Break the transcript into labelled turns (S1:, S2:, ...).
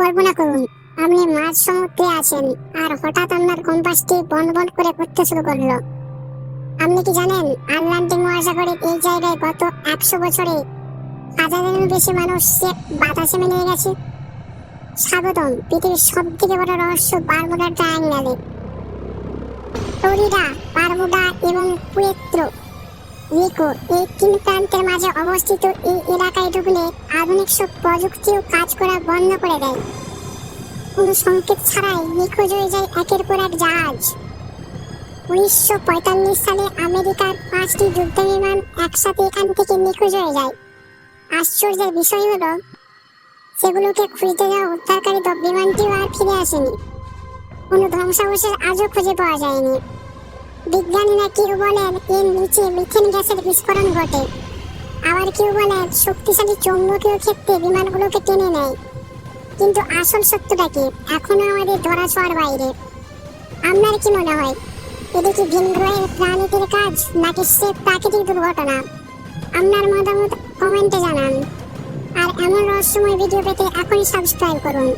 S1: কল্পনা করুন, আপনি মাঝ সমুদ্রে আছেন আর হঠাৎ আপনার কম্পাসটি বন বন করে ঘুরতে শুরু করলো। আপনি কি জানেন আটলান্টিক মহাসাগরের এই জায়গায় গত 100 বছরে হাজারেরও বেশি মানুষ বাতাসে মিলিয়ে গেছে? স্বাগতম পৃথিবীর সব থেকে বড় রহস্য বারমুডা ট্রায়াঙ্গলে। ফ্লোরিডা, বারমুডা এবং পুয়ের্তো রিকো এই তিন প্রান্তের মাঝে অবস্থিত এই এলাকায় ঢুকলে আধুনিক সব প্রযুক্তিও কাজ করা বন্ধ করে দেয়। কোনো সংকেত ছাড়াই নিখোঁজ হয়ে যায় একের পর এক জাহাজ। 1945 সালে আমেরিকার 5টি যুদ্ধ বিমান একসাথে এখান থেকে নিখোঁজ হয়ে যায়। আশ্চর্যের বিষয় হলো সেগুলোকে খুঁজতে যাওয়া উদ্ধারকারী বিমানটিও আর ফিরে আসেনি। কোনো ধ্বংসাবশেষ আজও খুঁজে পাওয়া যায়নি। বিজ্ঞানীরা কেউ বলেন এর নিচে মিথেন গ্যাসের বিস্ফোরণ ঘটে, আবার কেউ বলেন শক্তিশালী চৌম্বকীয় ক্ষেত্রে বিমানগুলোকে টেনে নেয়। কিন্তু আসল সত্যটা কি এখনো আমাদের ধরাছোঁয়ার বাইরে। আপনার কি মনে হয় এটা কি ভিন গ্রহের প্রাণীদের কাজ নাকি সে প্রাকৃতিক দুর্ঘটনা? আপনার মতামত কমেন্টে জানান। আর এমন রহস্যময় ভিডিও পেতে এখনই সাবস্ক্রাইব করুন।